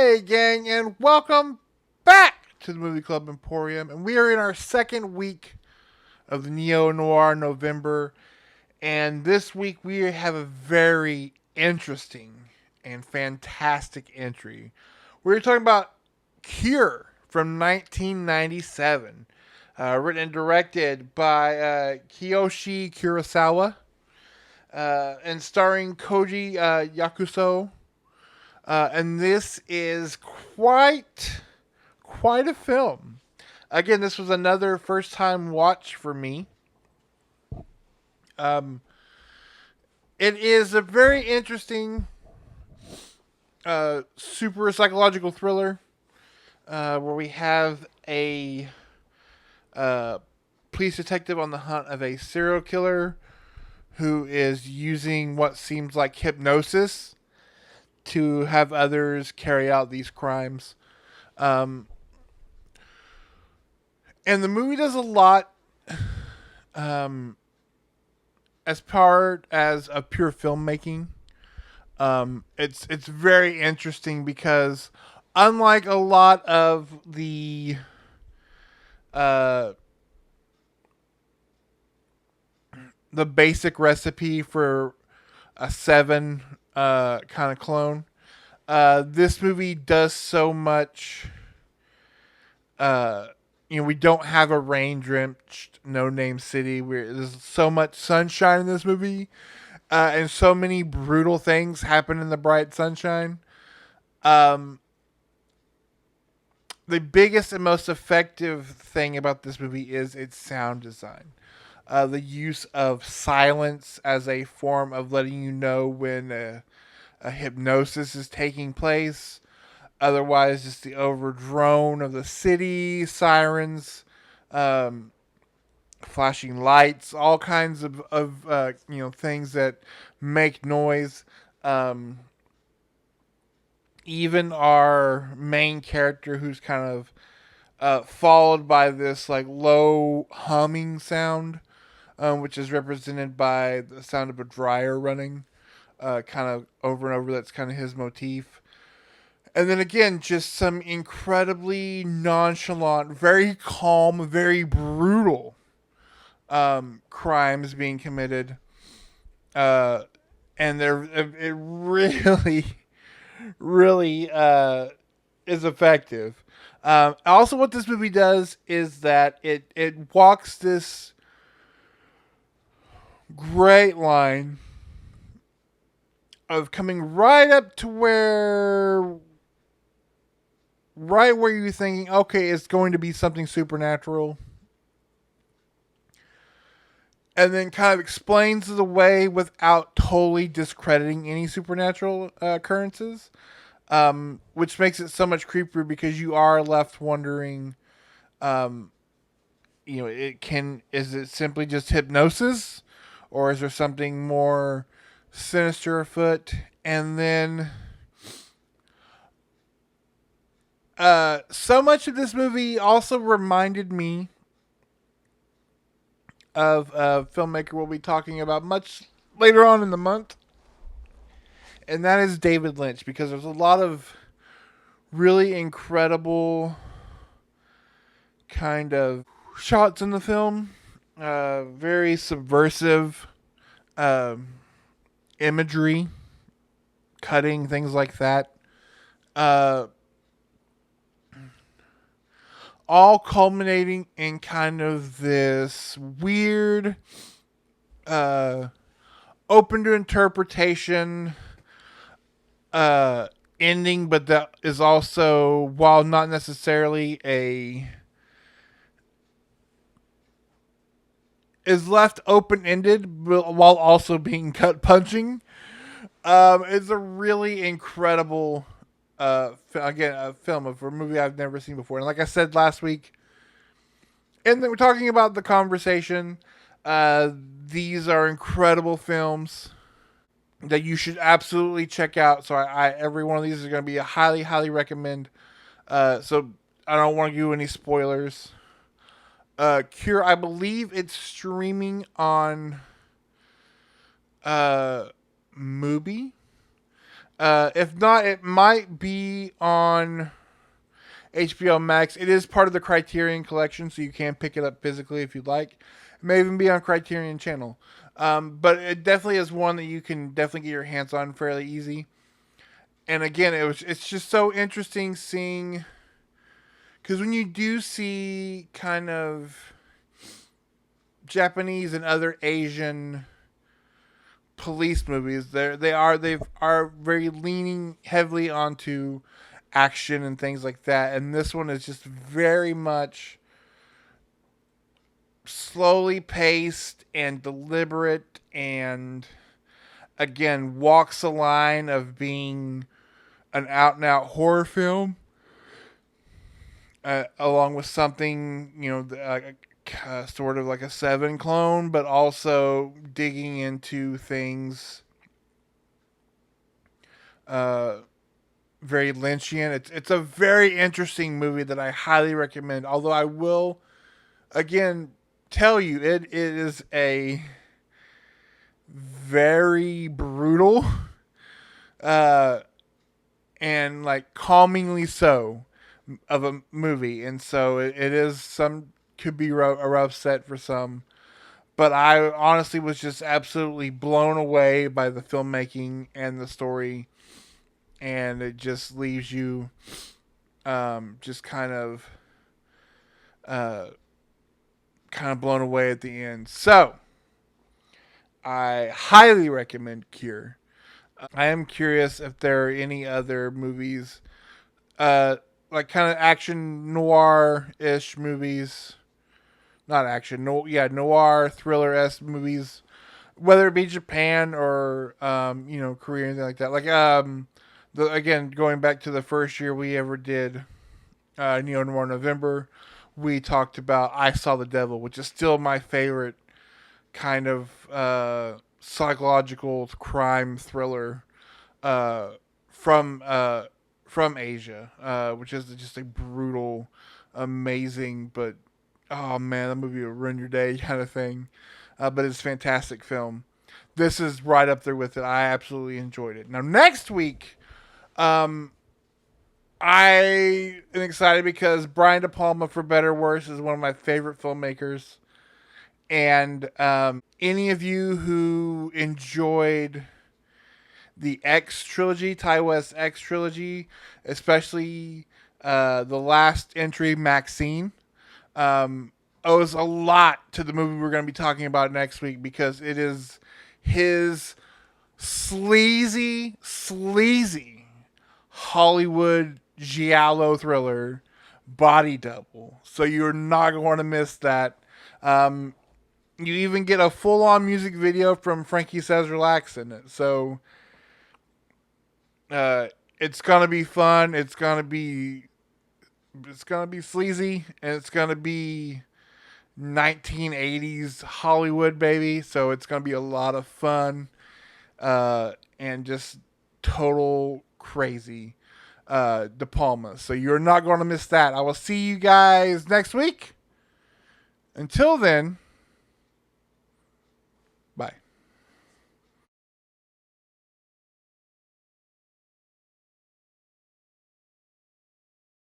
Hey, gang, and welcome back to the Movie Club Emporium. And we are in our second week of the Neo-Noir November. And this week we have a very interesting and fantastic entry. We're talking about Cure from 1997, written and directed by Kiyoshi Kurosawa, and starring Koji Yakuso. And this is quite a film. Again, this was another first time watch for me. Um, it is a very interesting, super psychological thriller where we have a uh, police detective on the hunt of a serial killer who is using what seems like hypnosis to have others carry out these crimes. Um, and the movie does a lot um, as part as a pure filmmaking. It's very interesting because unlike a lot of uh, the basic recipe for a seven kind of clone, this movie does so much. Uh, we don't have a rain drenched no name city. There's so much sunshine in this movie, and so many brutal things happen in the bright sunshine. Um, the biggest and most effective thing about this movie is its sound design. The use of silence as a form of letting you know when a hypnosis is taking place. Otherwise, just the overdrone of the city, sirens, um, flashing lights, all kinds of things that make noise. Um, Even our main character, who's kind of followed by this like low humming sound, which is represented by the sound of a dryer running, kind of over and over. That's kind of his motif. And then again, just some incredibly nonchalant, very calm, very brutal crimes being committed. Uh, and it really, really is effective. Also, what this movie does is that it walks this great line of coming right up to where you're thinking, okay, it's going to be something supernatural, and then kind of explains the way without totally discrediting any supernatural occurrences, which makes it so much creepier because you are left wondering, um, is it simply just hypnosis, or is there something more sinister afoot? And then, so much of this movie also reminded me of a filmmaker we'll be talking about much later on in the month, and that is David Lynch, because there's a lot of really incredible kind of shots in the film, very subversive um, imagery, cutting, things like that. Uh, all culminating in kind of this weird, uh, open to interpretation uh, ending, but that is also, while not necessarily is left open ended while also being cut punching. It's a really incredible, again, a film of a movie I've never seen before. And like I said last week, and then we're talking about the conversation. Uh, these are incredible films that you should absolutely check out. So every one of these is going to be a highly, highly recommend. So I don't want to give you any spoilers. Cure, I believe it's streaming on uh Mubi. If not, it might be on HBO Max. It is part of the Criterion collection, so you can pick it up physically if you'd like. It may even be on Criterion Channel. But it definitely is one that you can definitely get your hands on fairly easy. And again, it's just so interesting seeing, because when you do see kind of Japanese and other Asian police movies, they are very leaning heavily onto action and things like that, and this one is just very much slowly paced and deliberate, and again walks a line of being an out and out horror film, along with something, sort of like a Seven clone, but also digging into things uh, very Lynchian. It's a very interesting movie that I highly recommend. Although I will again tell you, it is a very brutal uh, and like calmingly so of a movie, and so it is some could be a rough set for some. But I honestly was just absolutely blown away by the filmmaking and the story, and it just leaves you just uh, kind of blown away at the end. So I highly recommend Cure. I am curious if there are any other movies, uh, like kind of action noir ish movies. Not action, no, yeah, noir thriller esque movies, whether it be Japan or Korea or anything like that. Like again, going back to the first year we ever did Neo-Noir November, we talked about I Saw the Devil, which is still my favorite kind of psychological crime thriller uh, from uh, from Asia, which is just a brutal, amazing, but oh man, that movie will ruin your day kind of thing. But it's a fantastic film. This is right up there with it. I absolutely enjoyed it. Now next week, um, I am excited because Brian De Palma, for better or worse, is one of my favorite filmmakers. And any of you who enjoyed the X trilogy, Ty West X trilogy, especially the last entry, Maxine, owes a lot to the movie we're going to be talking about next week, because it is his sleazy Hollywood giallo thriller, Body Double. So you're not going to miss that. Um, you even get a full on music video from Frankie Says Relax in it. So uh, it's gonna be fun. It's gonna be sleazy, and it's gonna be 1980s Hollywood, baby. So it's gonna be a lot of fun, and just total crazy De Palma. So you're not going to miss that. I will see you guys next week. Until then,